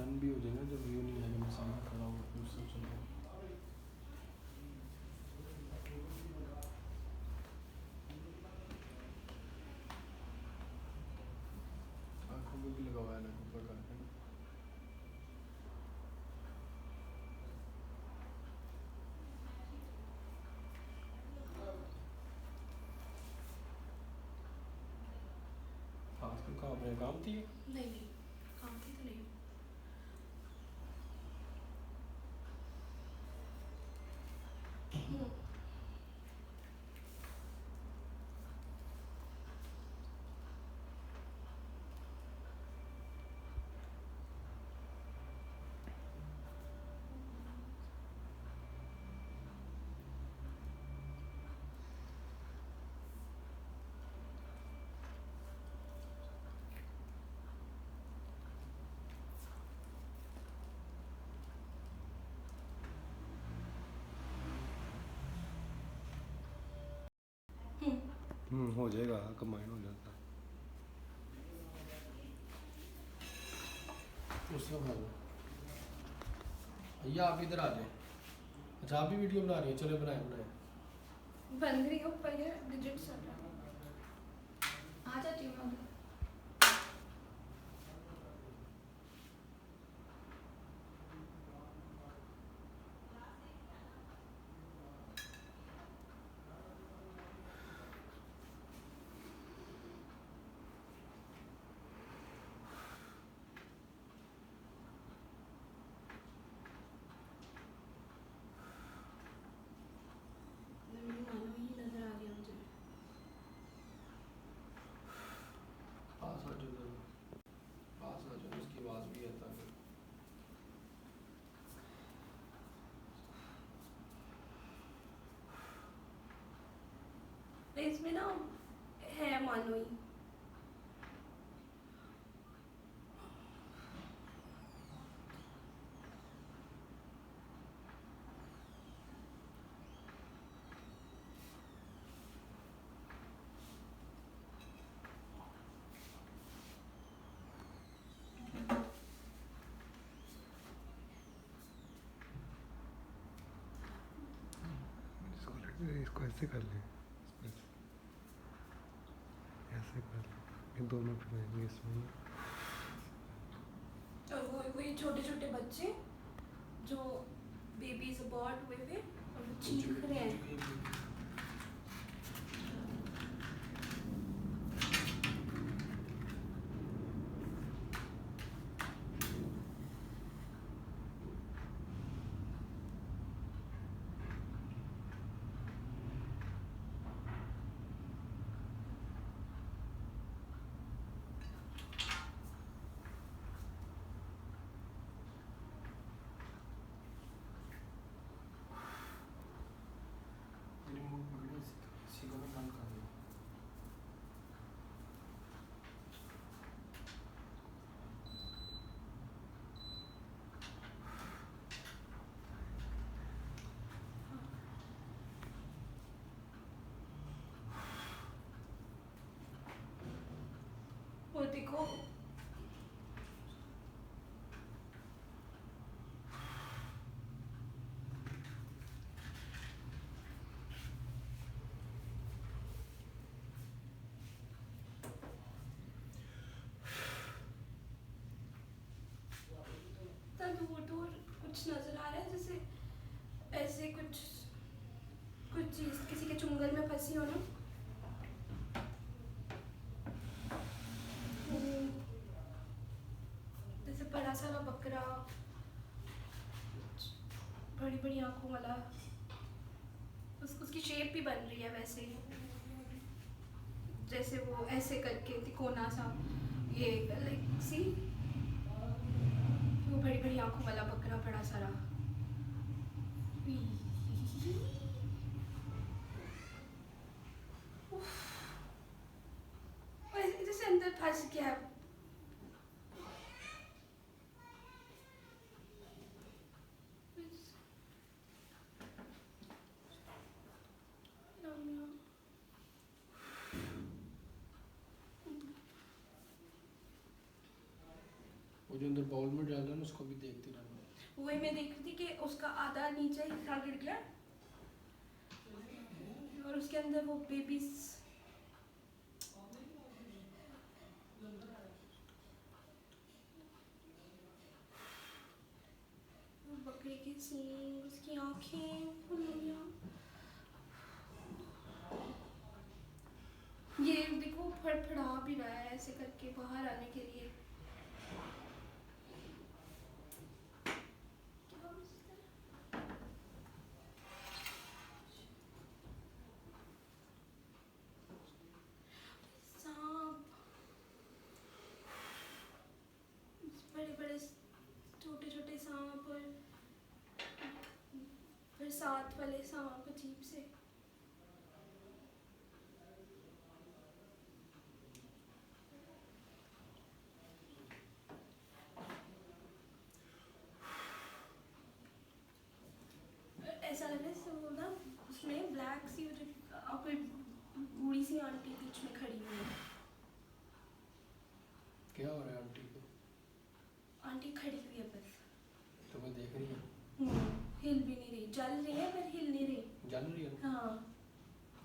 Done भी हो जाएगा जब व्यू नहीं आएगा, मैं सामने खड़ा हूँ फिर सब चलेगा। आँखों में भी लगा हुआ है ना ऊपर करके। आजकल कहाँ अपने काम थी? नहीं नहीं, काम की तो नहीं। हो जाएगा, कंबाइन हो जाता है। उसका बना लो भैया, आप इधर आ जाए। अच्छा आप भी वीडियो बना रही है, चलो बनाए बनाए। बन रही हो पर ये डिजिट चल रहा है। आ जाती हूँ मैं उधर। मेरी मानो ही नजर आ रही है मुझे। पास आ जाओ जरा, पास आ जाओ, उसकी आवाज़ भी आता है। इसमें ना है मानो ही। इसको ऐसे कर ले, ऐसे कर ले, ये दोनों फिर इसमें। और वो वही छोटे छोटे बच्चे जो बेबीज अबॉर्ट हुए थे और वो चीख रहे हैं। मेरी मुंह पकड़ी, इसी को मैं बंद कर दूँ। वो देखो इतना दूर दूर कुछ नजर आ रहा है, जैसे ऐसे कुछ कुछ चीज किसी के चुंगल में फंसी हो ना। जैसे बड़ा सारा बकरा, बड़ी बड़ी आंखों वाला। उसकी शेप भी बन रही है वैसे ही, जैसे वो ऐसे करके तिकोना सा, ये लाइक सी, वो बड़ी बड़ी आंखों वाला बकरा बड़ा सारा। जैसे अंदर फंस गया। वो जो अंदर बाउल में डाल रहा है ना उसको भी देखती रहना। वही मैं देख रही थी कि उसका आधा नीचे हिस्सा गिर गया और उसके अंदर वो बेबीज बकरी के सींग, उसकी आंखें, फुल्लियाँ। ये देखो फड़फड़ा भी रहा है ऐसे करके बाहर आने के लिए। क्या सांप, बड़े बड़े छोटे छोटे सांप और फिर साथ वाले सांप अजीब से। ऐसा लग रहा है जैसे वो ना उसमें ब्लैक सी कोई बूढ़ी सी आंटी बीच में खड़ी हुई है। क्या हो रहा है आंटी को? आंटी खड़ी हुई है बस। तुम्हें देख रही है? हिल भी नहीं रही, जल रही है पर हिल नहीं रही। जान रही है? हाँ।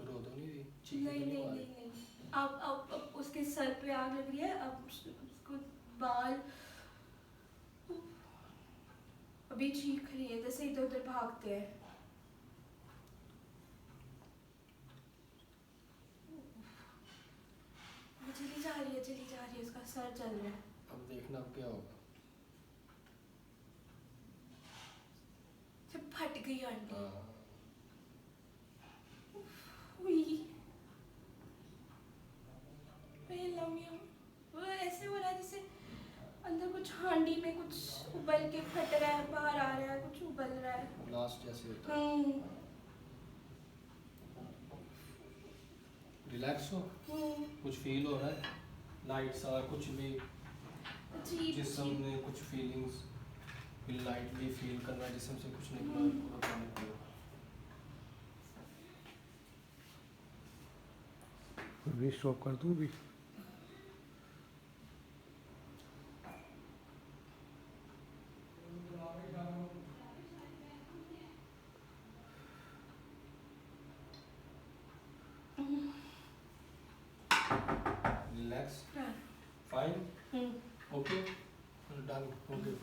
रो तो नहीं रही? नहीं नहीं नहीं नहीं। अब उसके सर पे आग लग रही है, अब उसको बाल अभी चीख रही है जैसे इधर उधर भागते हैं। वो चली जा रही है, चली जा रही है, उसका सर जल रहा है। अब देखना अब क्या होगा। फिर फट गई आंटी। हाँ। हुई। वो ऐसे हो रहा है जैसे अंदर कुछ हांडी में कुछ उबल के फट रहा है, बाहर आ रहा है, कुछ उबल रहा है। ब्लास्ट जैसे होता है। रिलैक्स हो, कुछ फील हो रहा है, लाइट्स और कुछ भी जिस्म में कुछ फीलिंग्स लाइटली फील करना है, जिस्म से कुछ निकला पूरा पानी पियो। भी स्टॉप कर दूँ भी। Relax, fine, okay, done, okay.